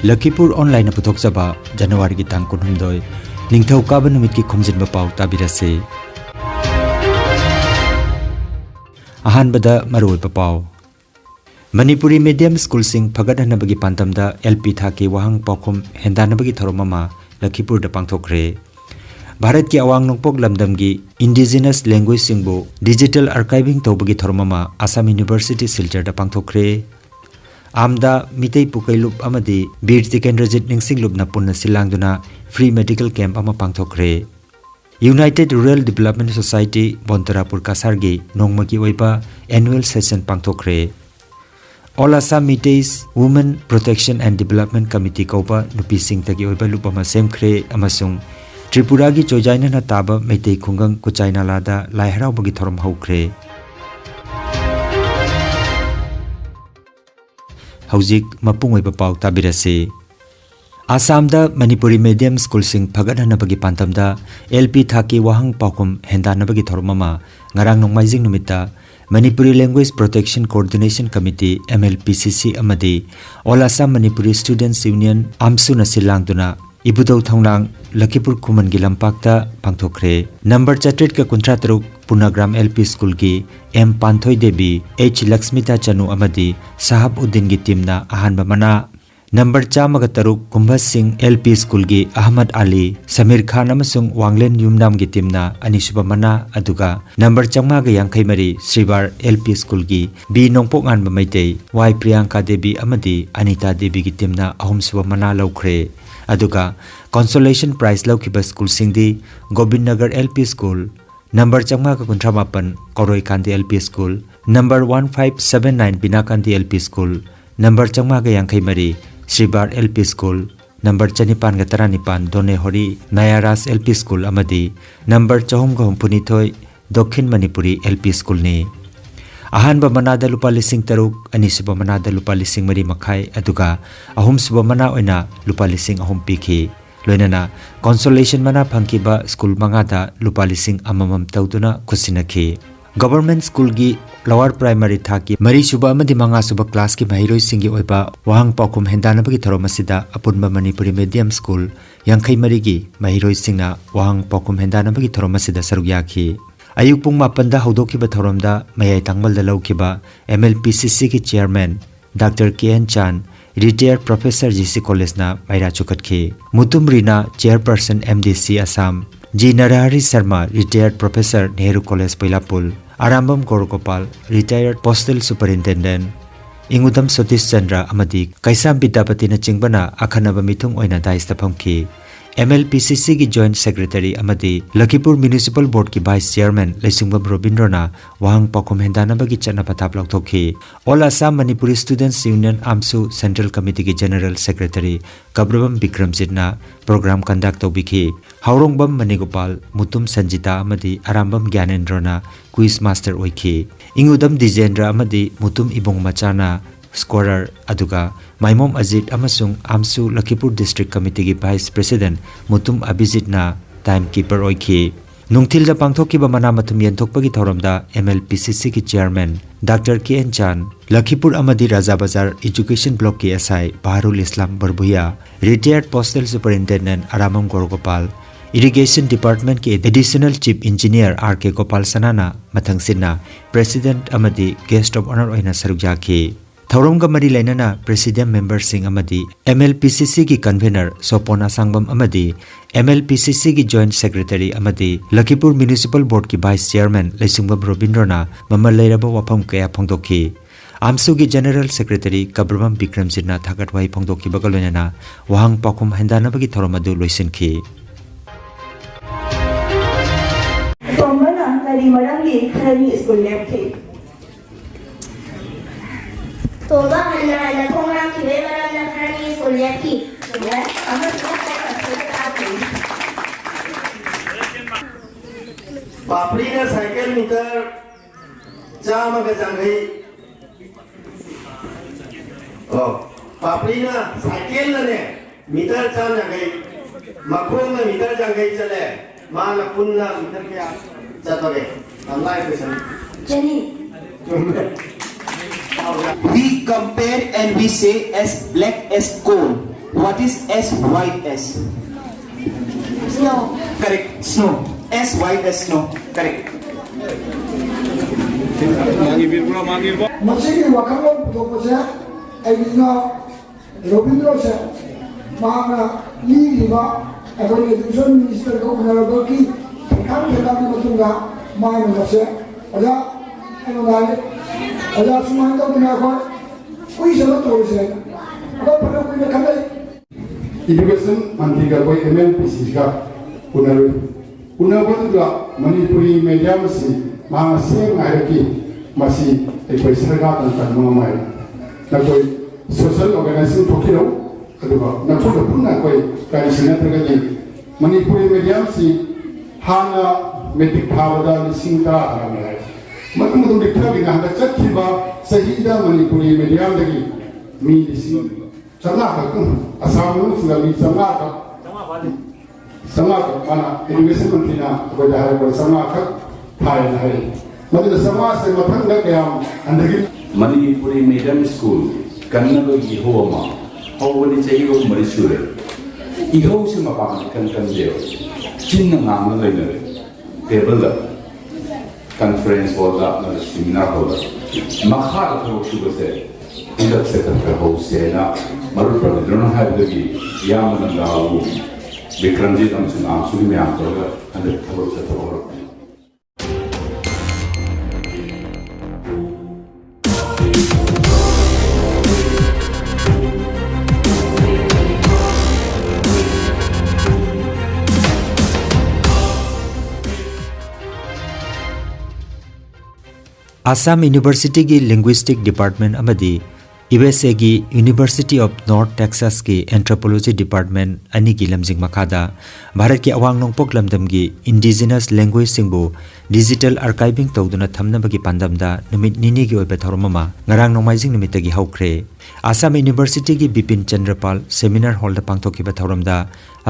Lakhipuronline puthokjaba January ki tang 16 Ningthau kaba numit ki Khomjinba Pao tabirase. Ahanbada maroi Pao Manipuri medium school sing phagadhanabagi pantamda LP thaki wahang paukhum hendanabagi thoromama Lakhipur da pangthokre. Bharat ki awang nongpok lamdamgi indigenous language singbo digital archiving tobagi thoromama Assam University Silchar da pangthokre. Amda mitei pukailup amadi Bir Tikendrajit ningsing lupna punna silangduna free medical camp ama pangthokre. United Rural Development Society Bontarapur Kasargi nongmaki oiba annual session pangthokre. All Assam Meiteis Women Protection and Development Committee kauba nupi sing tagi oiba lupama semkhre amasung Tripura gi chojaina na taba Meitei khungang kuchaina lada laiharau bagi thorom haukre. Haujik mapungoi Pao tabirase. Assam da Manipuri medium school sing phagadhanabagi pantamda LP thaki wahang paukhum hendanabagi thormama ngarang nongmaijing numita Manipuri Language Protection Coordination Committee MLPCC amadi All Assam Manipuri Students Union AMSU na silangduna ibudau thonglang Lakhipur Kuman gi lampakta pangthokre. Number chatret ka kuntratruk Punagram LP School gi M Panthoi Devi H Lakshmita Chanu amadi Sahab Uddin gi team na ahanba mana. Number chamaga taruk Kumbha Singh LP School gi Ahmad Ali Samir Khan amasung Wanglen Yumnam gi team na anisuba mana aduga number chamaga yankai mari Sribar LP School gi B Nongpok Anba Maitei Y Priyanka Devi amadi Anita Devi gi team na ahumsuba mana laukre. Aduga consolation prize laukiba school singdi Gobindnagar LP School number chamaga kuntramapan Koroi Kandi LP School number 1579 Binakandi LP School number chamaga yankai mari Sribar LP School number chanipan gataranipan Done Hori Nayaras LP School amadi number chahumga humpunithoi Dokhin Manipuri LP School ni. Ahanba manada lupa lising taruk anisuba manada lupa lising mari makai aduga ahum suba mana oina lupa lising ahum pikhi loinana consolation mana phangkiba school mangada lupa lising amamam tauduna khusinakhi. Government school gi lower primary thaki mari suba amadi manga suba class ki mahiroi singi oiba wahang paukhum hendanabagi thoromasida apunba Manipuri medium school yankai mari gi mahiroi singna wahang paukhum hendanabagi thoromasida sarugyakhi. Ayuk pung mapanda haudokiba thoromda mayai tangmalda laukiba MLPCC ki chairman Dr. KN Chan retired professor GC College na maira chukatki. Mutum Rina chairperson MDC Assam G Narahari Sharma retired professor Nehru College Pailapul Arambam Gorgopal retired postal superintendent Ingudam Satish Chandra amadi Kaisam Bidapati na chingbana akhanaba mithung oina daista phamki. MLPCC ki joint secretary amadi Lakhipur Municipal Board ki vice chairman Leisingba Robindrana wahang paukhum hendanabagi chana patap laukthokhi. All Assam Manipuri Students Union AMSU Central Committee ki general secretary Kabrabam Bikramjit na program conduct tobikhi. Haurongbam Manigopal Mutum Sanjita amadi Arambam Gyanendrana quiz master oikhi. Ingudam Dijendra amadi Mutum Ibong Machana scorer aduga Maimom Ajit amasung AMSU Lakhipur District Committee ki Vice President Mutum Abhijit na timekeeper oikhi. Nungthil da pangthokiba manamathum yenthokpagi thoromda MLPCC ki chairman Dr. KN Chan Lakhipur amadi Raja Bazar Education Block ki SI Baharul Islam Barbuya retired postal superintendent Aramam Gorgopal Irrigation Department ki additional chief engineer RK Gopal Sanana mathangsinna president amadi guest of honor oina sarukjakhi. Thauramga mari lainana president member sing amadi MLPCC ki convener Sopona Sangbam amadi MLPCC ki joint secretary amadi Lakhipur Municipal Board ki vice chairman Leisingba Robindrana mamal leiraba wafam kaya phongdokhi. AMSU ki general secretary Kabrabam Bikramjit na thagatwai phongdokhi bagaloinana wahang paukhum hendanabagi thoromadu loisinki. Somana kari marangi kari school lepki. Toba hana kongrang kiwe barang nakrani solyaki. Papri na cycle meter jama ka jangai. Oh, papri na cycle na ne meter jam jangai. Makhong na meter jangai chale. Mana punna meter kya chatore. Online question. Jenny. We compare and we say as black as coal. What is SYS? Snow. Correct. Snow. SYS snow. Correct. मसीकी वखांगल पुथोकपसे आइना रविंद्र से माना लीरिबा अगर education minister को उनरबल की काम खेलाबी मतुंगा माना मसे अजा एनोनाले अजा सुमांदो बिनाखो कोई सब तोसे अब पता कोई खले एजुकेशन मंत्री का कोई MNPC का उनरबल मणिपुरी मीडियम से माना से आयकी मसी एक सरकार तंत्र मंगमाय ना कोई सोशल ऑर्गेनाइजेशन ठोकिरो अदुगा ना फुट पुना कोई कारिसिना तगदी मणिपुरी मीडियम से हाना मेट्रिक थावदा लिसिंगता आने मतम तुम दिखला बिना हदा चखिबा सहीदा मणिपुरी मीडियम दगी मी लिसिंग चला का असम नु सुगमी चला का माना एजुकेशन मंत्री ना कोई दाहर को समा का थाय है मतलब समाज से मथन का क्या अंदर Manipuri medium school kannaba gi homa hawani chai go marisure iho se mapang kan deo chinna ngam na leina table da conference hall da na seminar hall makhar ko shugo se inda se kan ka ho se na maru pradron ha de gi yamana da u vikramjit amsun amsu me am ko ga ande thawar se thawar Assam University की Linguistic Department अमदी USA की University of North Texas की Anthropology Department अनि की लमजिंग मखादा भारत की अवांग नोंगपोक लमदम की Indigenous Language सिंगबो Digital Archiving तौदुना थमनबगी पांदमदा नुमित निनी की ओइबे थौरममा ngarang नोंमाइजिंग निमितगी हौख्रे Assam University की Bipin Chandrapal seminar hall दा पांगथोकिबा थौरमदा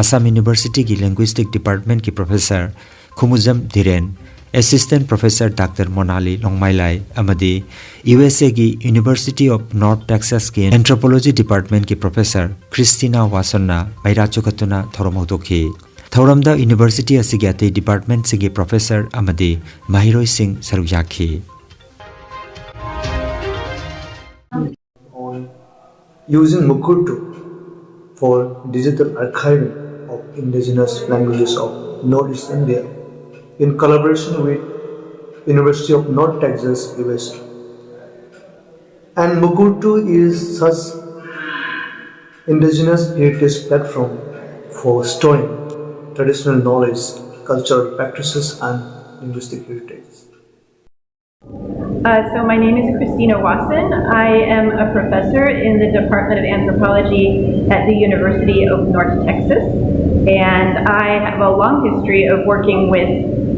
Assam University की Linguistic Department की professor Khumujam Dhiren Assistant Professor Dr. Monali Longmailai Amadi USA की University of North Texas की Anthropology Department की Professor Christina Wasonna Mairachu Katuna Thoromodokhi Thoramda University Asigate Department Sigi Professor Amadi Mahiroi Singh Saruyakhi Using Mukurtu for digital archiving of indigenous languages of Northeast India in collaboration with University of North Texas, USA. And Mukurtu is such indigenous heritage platform for storing traditional knowledge, cultural practices and linguistic heritage. So my name is Christina Wasson. I am a professor in the Department of Anthropology at the University of North Texas. And I have a long history of working with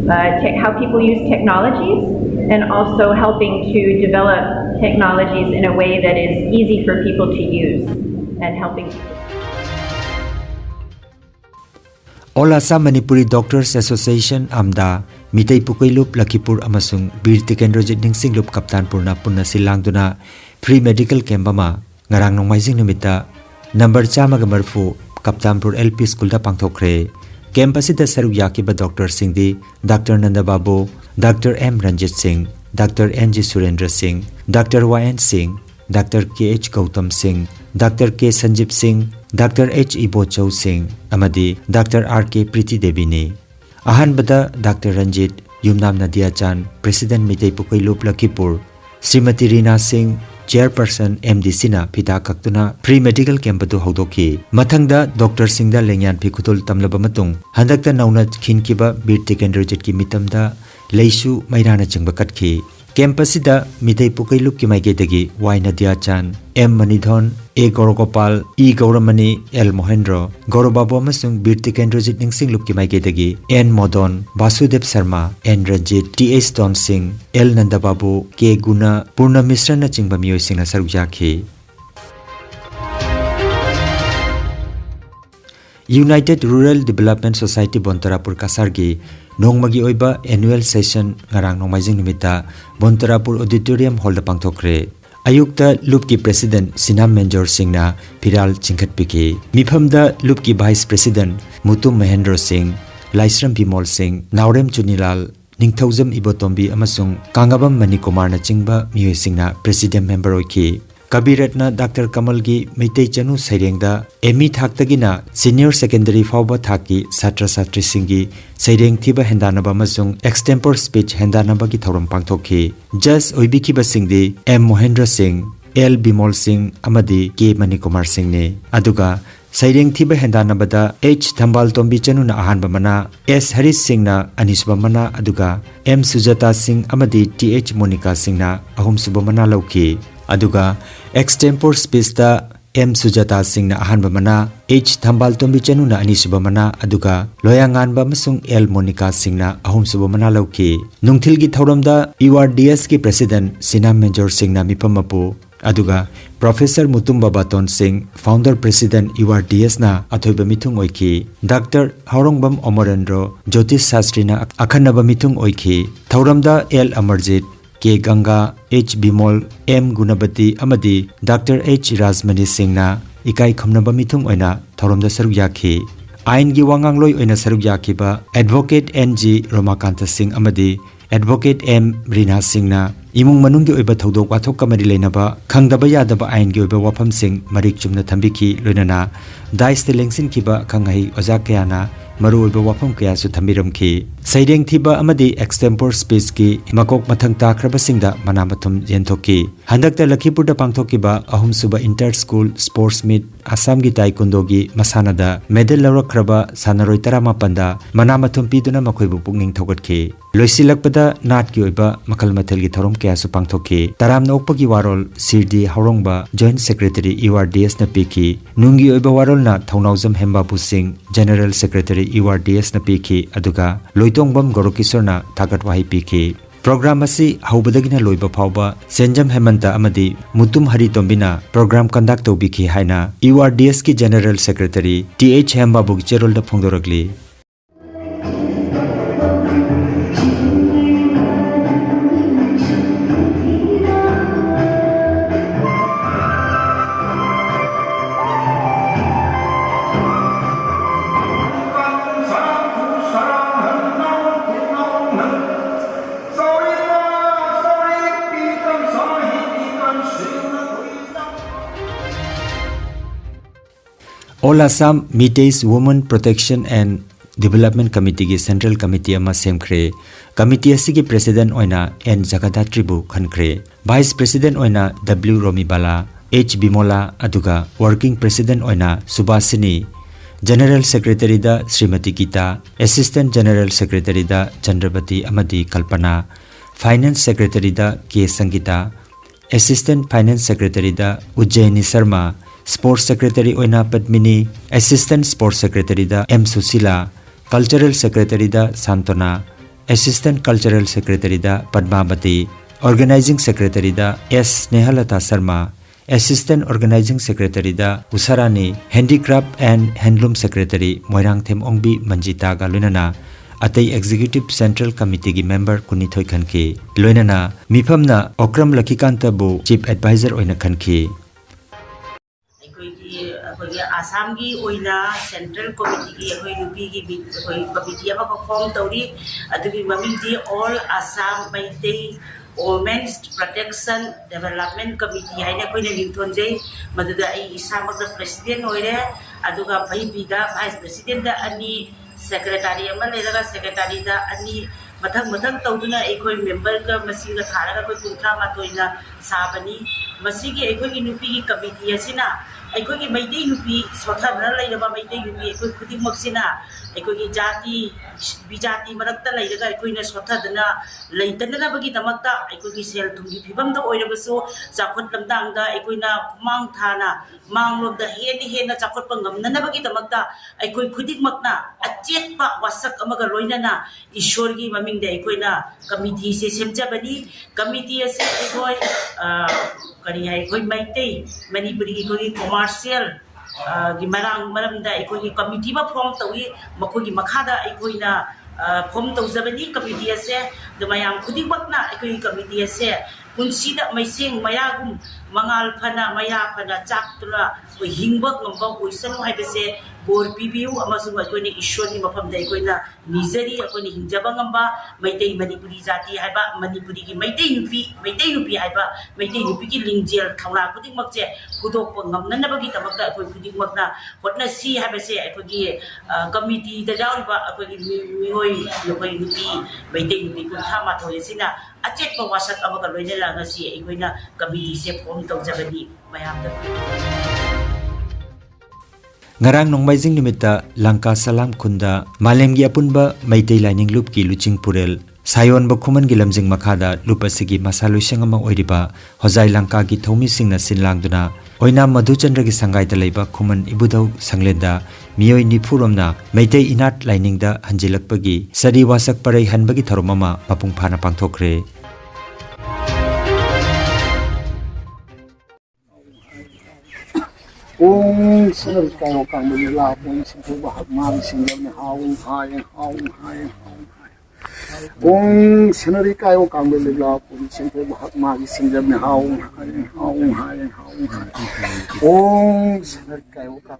how people use technologies and also helping to develop technologies in a way that is easy for people to use and helping people. All Assam Manipuri Doctors Association Amda Mitei Pukailup Lakhipur amasung Bir Tikendrojit Ningsinglup Kaptanpurna Punna Silangduna Free Medical Camp ama ngarang nongmaising nimita number 130 Kaptanpur LP School da pangthokre Camp asida saru yakiba Dr. Singh Dr. Nanda Babu, Dr. M. Ranjit Singh, Dr. N.G. Surendra Singh, Dr. Y.N. Singh, Dr. K.H. Gautam Singh, Dr. K. Sanjip Singh, Dr. H. Ibo Chau Singh, Amadi Dr. R.K. Priti Devi ne. Ahanbada Dr. Ranjit, Yumnam Nadia Chan, President Mitei Pukailup Lakhipur, Srimati Reena Singh, Chairperson MDC na Pita Kaktuna Free Medical Camp adu haudoki. Mathangda Dr. Singh da lengyan phikutul tamlaba matung handakta nauna khinkiba Bir Tikendrojit ki mitamda leisu mairana chingba katki. Campusida Mitei Pukailup ki maigedagi Y Nadia Chan, M Manidhon, A Gorogopal, E Gauramani, L Mohendro, Gorobabu amasung Bir Tikendrojit Ningsinglup ki maigedagi N Modon, Vasudev Sharma, N Ranjit, T.S. Don Singh, L Nandababu, K Guna, Purna Mishra na chingba miyoy sing na sarujaki. United Rural Development Society Bontarapur Kasargi Nongmagi Oiba Annual Session ngarang nongmaijing nimita Bontarapur Auditorium Hall da pangthokre. Ayukta Lupki President Sinam Menjor Singhna Phiral Chingkhatpiki. Mifamda Lupki Vice President Mutum Mahendra Singh, Laisram Bimol Singh, Naurem Chunilal, Ningthaujam Ibotombi amasung Kangabam Manikumar na chingba miyoi singna President Member oiki. Kabiratna Dr. Kamalgi Meitei Chanu Sairengda Emi Thaktagina Senior Secondary Fauba Thaki Satra Satri Singhi Saireng Thiba Hendanaba amasung Extempore Speech Hendanaba ki thoram pangthokhi. Just Oibikiba Singdi M. Mohendra Singh, L. Bimol Singh amadi K. Manikumar Singh ne. Aduga Saireng Thiba Hendanabada H. Thambal Tombi Chanu na ahanba mana, S. Haris Singh na anisba mana aduga M. Sujata Singh amadi T.H. Monica Singh na ahumsuba mana lauki. Aduga Extempore Speech da M. Sujata Singh na ahanba mana, H. Thambal Tombi Chanu na anisba mana aduga Loyanganba amasung L. Monica Singh na ahumsuba mana lauki. Nungthilgi thauramda URDS ki President Sinam Menjor Singh na mipamapu aduga Professor Mutumba Baton Singh, Founder President URDS na athoiba mithung oiki. Dr. Haurongbam Omorendro, Jyotish Sastri na akhanaba mithung oiki. Thauramda L. Amarjit, K. Ganga, H. Bimol, M. Gunabati amadi Dr. H. Rajmani Singh na ikai khomnaba mithung oina thauramda saruk yakhi. Ain gi wangangloi oina saruk yakhiba Advocate N.G. Romakanta Singh amadi Advocate M. Rina Singh na imung manunggi oiba thodok wathok kamari leinaba khangdaba yadaba ain gi oiba wafam sing marik chumna thambiki loinana daiste lengsin kiba khangai oja kayana maru oiba wafam kaya su thamiramki. Saireng thiba amadi Extempore Speech ki makok mathang takraba singda manamathum yenthoki. Handakta Lakhipurda pangthokiba ahum suba Inter School Sports Meet Assam gi Taekwondo gi masanada medal lawrakraba sanaroi 18 da manamathum piduna makhoibu pukning thogatki. Loisilakpada nat ki oiba makal mathel gi thorom kaya su pangthoki. Taramna okpagi warol Sirdi Haurongba Joint Secretary URDS na piki. Nungi oiba warol na Thaunaujam Hembabu Singh General Secretary URDS na piki aduga Loitongbam Gorokisor na thagat wahi piki. Program asi haubadagina loiba phauba Senjam Hemanta amadi Mutum Hari Tombina program conduct tobiki haina URDS ki General Secretary T.H. Hembabu ki cherol da phongdoragli. All Assam Meetings Women Protection and Development Committee ki Central Committee ama semkhre. Committee asigi President oina N Jagadatri bu khankre. Vice President oina W Romibala, H Bimola aduga Working President oina Subhasini. General Secretary da Srimati Gita, Assistant General Secretary da Chandravati amadi Kalpana, Finance Secretary da K Sangita, Assistant Finance Secretary da Ujjaini Sharma, Sports Secretary oina Padmini, Assistant Sports Secretary da M Susila, Cultural Secretary da Santona, Assistant Cultural Secretary da Padmavati, Organizing Secretary da S Nehalata Sharma, Assistant Organizing Secretary da Usarani, Handicraft and Handloom Secretary Moirang Them Ongbi Manjita ga loinana atei Executive Central Committee gi member kunithoi khanki loinana mifamna Okram Lakhikanta bu Chief Advisor oina khanki. Assam की ओइना Central Committee की कोई नुपी की कोई committee अब perform तौरी अदुगी ममिंग दी All Assam Meitei Women's Protection Development Committee है ना कोई ने निंथोन जे मदुदा इसामक द President ओइरे अदुगा भाई बिदा Vice President दा अनि Secretary अमल लेगा Secretary दा अनि मथंग मथंग तौदुना एकोई member का मसीग थारा का कोई कुंत्रा मातोइना साबनी मसीगी एकोई की नुपी की committee ऐसी ना एकोई की मैदे नुपी सोथाबना लेगा मैदे नुपी एकोई खुदी मक्सिना एकोई की जाति बिजाति मरक्ता लेगा एकोई ने सोथादना लेतना बगी दमक्ता एकोई की सेल तुंगी फिबम दो ओइरबसो जाखोट लमदांगदा एकोई ना मांग थाना मांग लोब द हे ना जाखोट पंगमना बगी दमक्ता एकोई खुदी मक्ना अचेतपा वासक अमगा लोइना ईश्वर की ममिंग दे एकोई ना कमिटी से सेमजाबनी कमिटी से एकोई करी है एकोई मैते मणिपुरी की कोई कमर्शियल की मरमदा एकोई कमिटी बा फॉर्म तौई मखोगी मखादा एकोई ना फॉर्म तौजबनी कमिटी से दमयाम खुदी वक्ना एकोई कमिटी से punsida maising mayagum mangal phana maya phana chaktuna hingba ngamba oisanu haibase bor pibiu amasung akoni ishwari mafam dai koina nizari akoni hingjaba ngamba maitei manipuri jati haiba manipuri ki maitei nupi haiba maitei nupi ki lingjel thawna kuding makje pudok ngamna nabagi tamakta akoi kuding makna hotna si haibase akoi committee da jawriba akoi mihoi lokoi nupi maitei nupi kun thama thoyesina achek pa wasak amaga loina la ngasi akoina committee se form tawjabani mayam da ngarang nongmaijing nimita Langka Salam Khunda Malemgi apunba Maitei Lining Loop ki Luching Purel Sayon ba Khuman gi lamjing makhada loop asigi masaluisang ama oiriba Hojai Langka gi thomi singna sinlangduna oina Madhuchandra gi sangai da leiba Khuman ibudau sanglenda miyoi nifuromna Maitei Inat Lining da hanjilakpagi sari wasak parai hanbagi tharomama mapung phana pangthokre Ong sanar kayo kang manila po isang po bahag mami singgam ni haung hai. Ong sanar kayo kang manila po isang po bahag mami singgam ni haung hai. Ong sanar kayo kang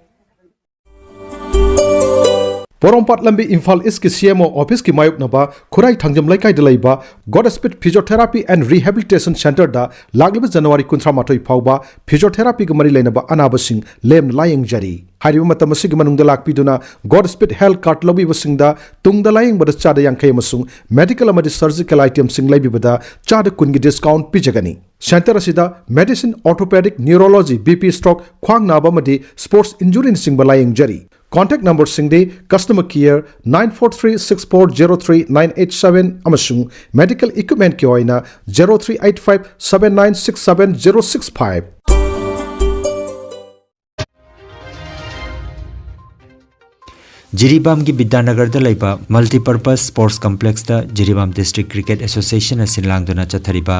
Porompat lambi Imphal East ki CMO office ki mayuk naba Khurai Thangjam Laikai da leiba Godspeed Physiotherapy and Rehabilitation Center da lagliba January 18 phauba physiotherapy ga mari leinaba anaba sing lem layeng jari hariba matam asigi manungda lakpiduna Godspeed Health Card lobi basingda tungda layeng bada chada yankai amasung medical amadi surgical item sing laibibada chada kungi discount pijagani Center asida medicine orthopedic neurology BP stroke khwang naba madi sports injury sing balayeng jari Contact number singde customer care 9436403987 amasung medical equipment ki oina 0385796765 Jiribam gi Bidyanagar da leiba multipurpose sports complex da Jiribam District Cricket Association asinlangduna chathariba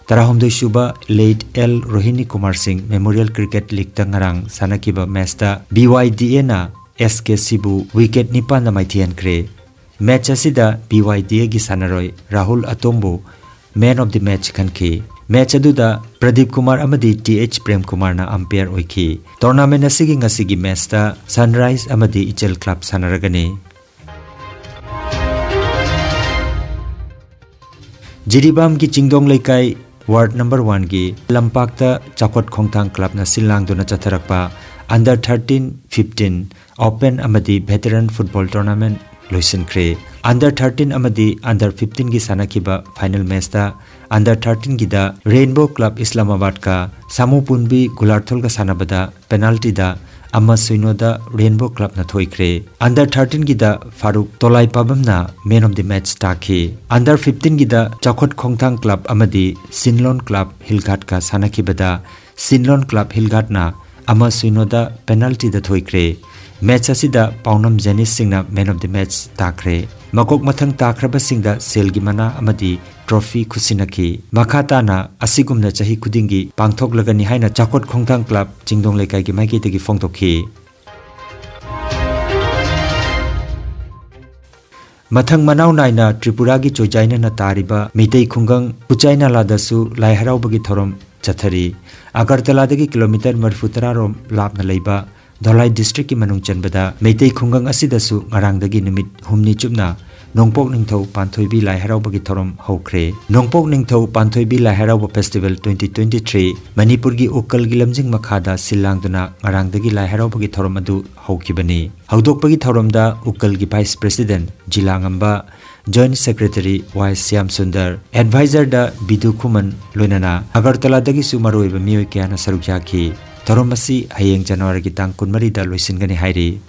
Tarahomdoi Shuba late L Rohini Kumar Singh Memorial Cricket League da ngarang sanakiba match da BYDA na SK Sibu wicket nipan na maithian kre match asida BYDA gi sanaroi Rahul Atombo man of the match khanki match aduda Pradeep Kumar amadi TH Prem Kumar na umpire oiki tournament asigi ngasigi match da Sunrise amadi Ichel Club sanaragani Jiribam gi Chingdong Laikai Ward number 1 gi Lampakta Chakot Khongthang Club na silangduna chatharakpa Under 13-15 Open amadi Veteran Football Tournament loisin kre Under 13 amadi Under 15 gi sanakiba final match da Under 13 gi da Rainbow Club Islamabad ka Samupunbi Gularthol ka sanabada penalty da Amma Suino da Rainbow Club na thoi kre Under 13 gi da Faruk Tolai Pabam na man of the match takhi Under 15 gi da Chakot Khongthang Club amadi Sinlon Club Hilghat ka sanakibada Sinlon Club Hilghat na Amma Suino da penalty da thoi kre match asida Paunam Janis Singh na man of the match takre makok mathang takraba singda selgi mana amadi trophy khusinaki makhata na asigumna chahi kudingi pangthok lagani haina Chakot Khongthang Club Chingdong Laikai gi maike tegi phongtokhi mathang manau naina Tripura gi chojaina na tariba mitei khungang Kuchaina ladasu lai harau bagi thorom chathari Agartala dagi kilometer marfutara rom lapna leiba Dholai district ki manung chanbada Meitei khungang asidasu ngarang dagi numit humni chupna Nongpok Ningthau Panthoibi Lai Harau bagi thorom hokre Nongpok Ningthau Panthoibi Lai Harau Festival 2023 Manipur gi Ukal gi lamjing makhada silangduna ngarang dagi Lai Harau bagi thorom adu hokibani Haudok bagi thorom da Ukal gi Vice President Jilangamba Joint Secretary Y. Syam Sundar Advisor da Bidu Kuman Loinana Agartala dagi sumaroiba miyoi kayana sarukjaki Toromasi hayeng January ki tang 13 da loisingani hairi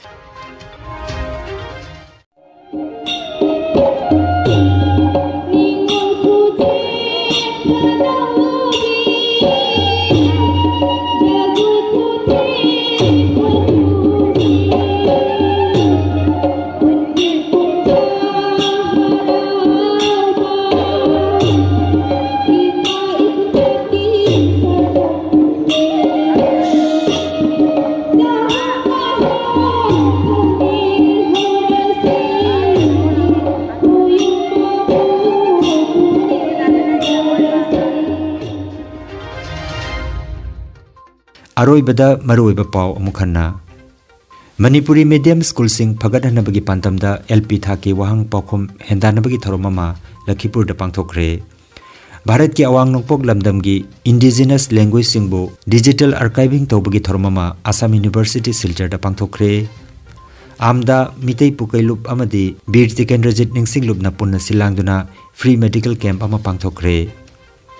अरोइबदा मरोइबा पाव अमुखन्ना Manipuri medium school sing Phagadhanabagi pantamda LP Thaki Wahang Paukhum Hendanabagi Thoromama Lakhipur da pangthokre Bharat ki awang nongpok lamdamgi indigenous language singbo digital archiving tobagi Thoromama Assam University Silchar da pangthokre Amda mitei pukailup amadi Bir Tikendrajit ningsing lup na punna silangduna free medical camp ama pangthokre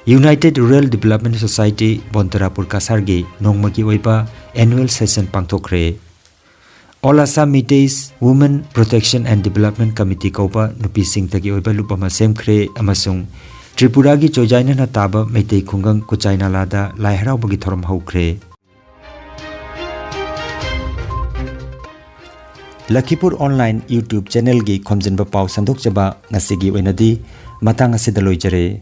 United Rural Development Society Bontarapur Kasargi nongmagi oiba annual session pangthokre All Assam Meiteis Women Protection and Development Committee Kaupa Nupi Singh Taki Oiba Lupama Semkre Amasung Tripura gi Chojaina na Taba Meitei Khungang Kuchaina Lada Lai Harau Bagi Thorom Haukre Lakhipur Online YouTube channel gi Khomjinba Pao Sandok Jaba Nasigi Oinadi Matang Asidaloi Jare